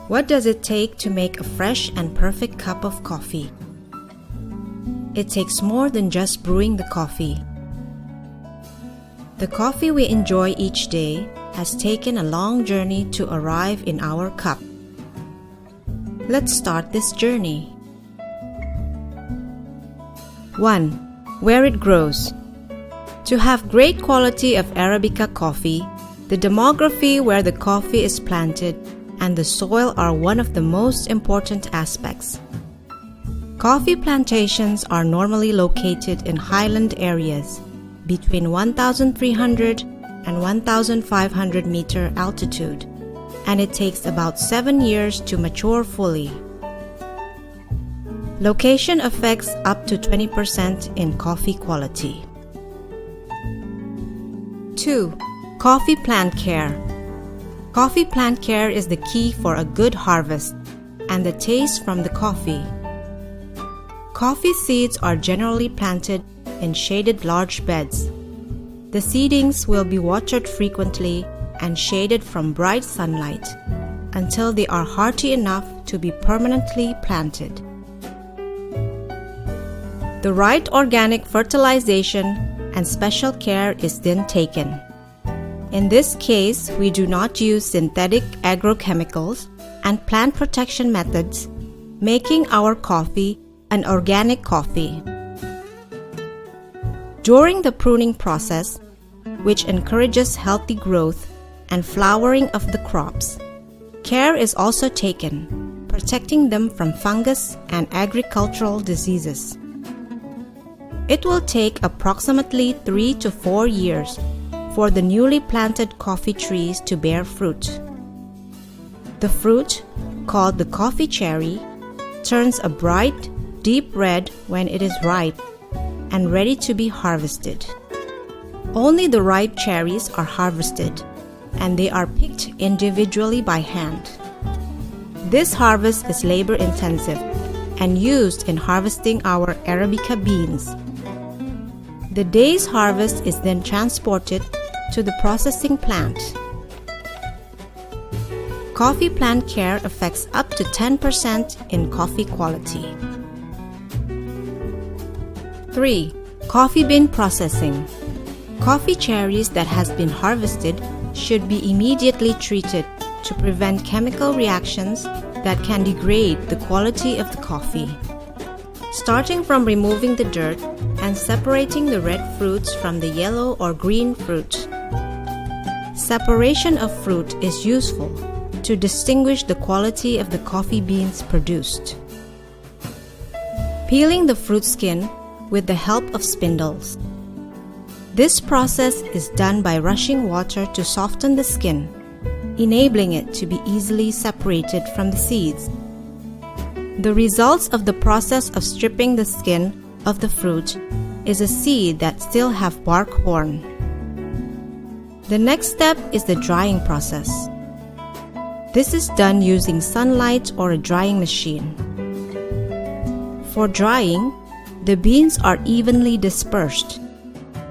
What does it take to make a fresh and perfect cup of coffee? It takes more than just brewing the coffee. The coffee we enjoy each day has taken a long journey to arrive in our cup. Let's start this journey. 1. Where it grows. To have great quality of Arabica coffee, the demography where the coffee is planted and the soil are one of the most important aspects. Coffee plantations are normally located in highland areas between 1,300 and 1,500 meter altitude, and it takes about 7 years to mature fully. Location affects up to 20% in coffee quality. 2. Coffee plant care. Coffee plant care is the key for a good harvest and the taste from the coffee. Coffee seeds are generally planted in shaded large beds. The seedlings will be watered frequently and shaded from bright sunlight until they are hearty enough to be permanently planted. The right organic fertilization and special care is then taken. In this case, we do not use synthetic agrochemicals and plant protection methods, making our coffee an organic coffee. During the pruning process, which encourages healthy growth and flowering of the crops, care is also taken, protecting them from fungus and agricultural diseases. It will take approximately 3 to 4 years for the newly planted coffee trees to bear fruit. The fruit, called the coffee cherry, turns a bright, deep red when it is ripe and ready to be harvested. Only the ripe cherries are harvested, and they are picked individually by hand. This harvest is labor-intensive and used in harvesting our Arabica beans. The day's harvest is then transported to the processing plant. Coffee plant care affects up to 10% in coffee quality. 3. Coffee bean processing. Coffee cherries that has been harvested should be immediately treated to prevent chemical reactions that can degrade the quality of the coffee. Starting from removing the dirt and separating the red fruits from the yellow or green fruit. Separation of fruit is useful to distinguish the quality of the coffee beans produced. Peeling the fruit skin with the help of spindles. This process is done by rushing water to soften the skin, enabling it to be easily separated from the seeds. The results of the process of stripping the skin of the fruit is a seed that still have bark horn. The next step is the drying process. This is done using sunlight or a drying machine. For drying, the beans are evenly dispersed.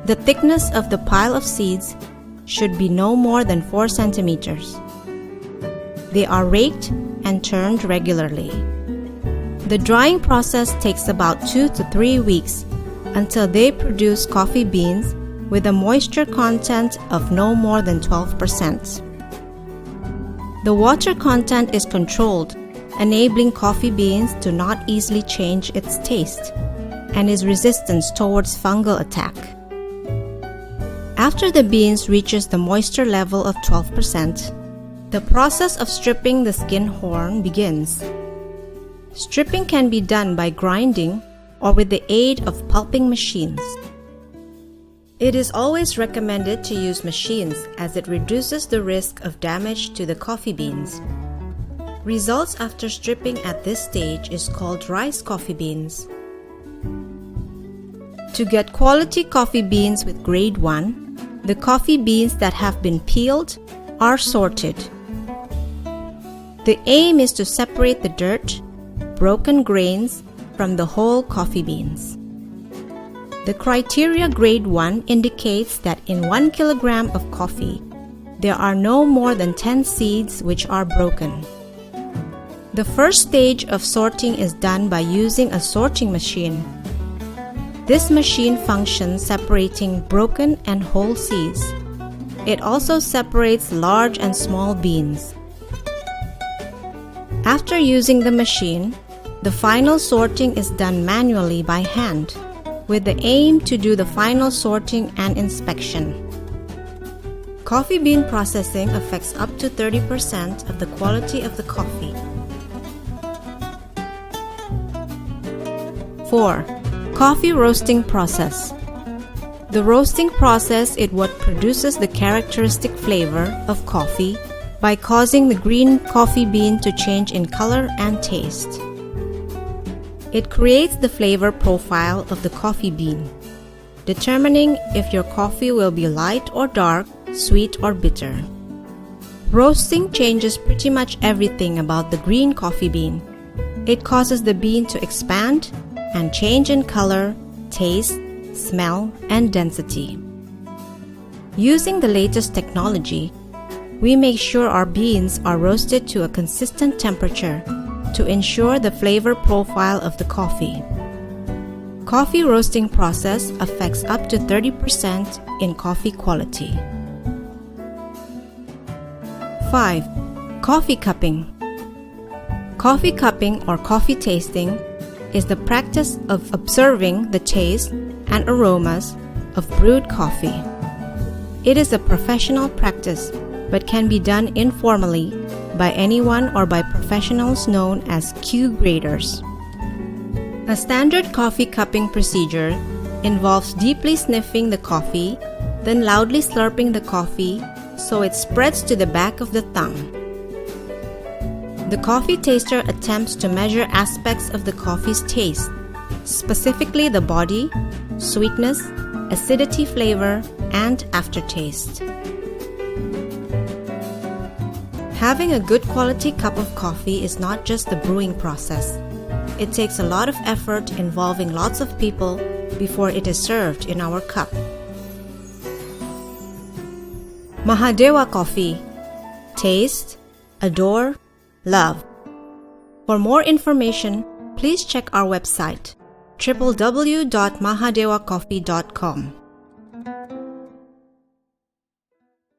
The thickness of the pile of seeds should be no more than 4 centimeters. They are raked and turned regularly. The drying process takes about 2 to 3 weeks until they produce coffee beans with a moisture content of no more than 12%. The water content is controlled, enabling coffee beans to not easily change its taste and is resistant towards fungal attack. After the beans reaches the moisture level of 12%, the process of stripping the skin horn begins. Stripping can be done by grinding or with the aid of pulping machines. It is always recommended to use machines as it reduces the risk of damage to the coffee beans. Results after stripping at this stage is called rice coffee beans. To get quality coffee beans with grade 1, the coffee beans that have been peeled are sorted. The aim is to separate the dirt, broken grains from the whole coffee beans. The criteria grade 1 indicates that in 1 kilogram of coffee, there are no more than 10 seeds which are broken. The first stage of sorting is done by using a sorting machine. This machine functions separating broken and whole seeds. It also separates large and small beans. After using the machine, the final sorting is done manually by hand, with the aim to do the final sorting and inspection. Coffee bean processing affects up to 30% of the quality of the coffee. 4. Coffee roasting process. The roasting process is what produces the characteristic flavor of coffee by causing the green coffee bean to change in color and taste. It creates the flavor profile of the coffee bean, determining if your coffee will be light or dark, sweet or bitter. Roasting changes pretty much everything about the green coffee bean. It causes the bean to expand and change in color, taste, smell, and density. Using the latest technology, we make sure our beans are roasted to a consistent temperature to ensure the flavor profile of the coffee. Coffee roasting process affects up to 30% in coffee quality. 5. Coffee cupping. Coffee cupping or coffee tasting is the practice of observing the taste and aromas of brewed coffee. It is a professional practice but can be done informally by anyone or by professionals known as Q graders. A standard coffee cupping procedure involves deeply sniffing the coffee, then loudly slurping the coffee so it spreads to the back of the tongue. The coffee taster attempts to measure aspects of the coffee's taste, specifically the body, sweetness, acidity flavor, and aftertaste. Having a good quality cup of coffee is not just the brewing process. It takes a lot of effort involving lots of people before it is served in our cup. Mahadewa Coffee. Taste, adore, love. For more information, please check our website www.mahadewacoffee.com.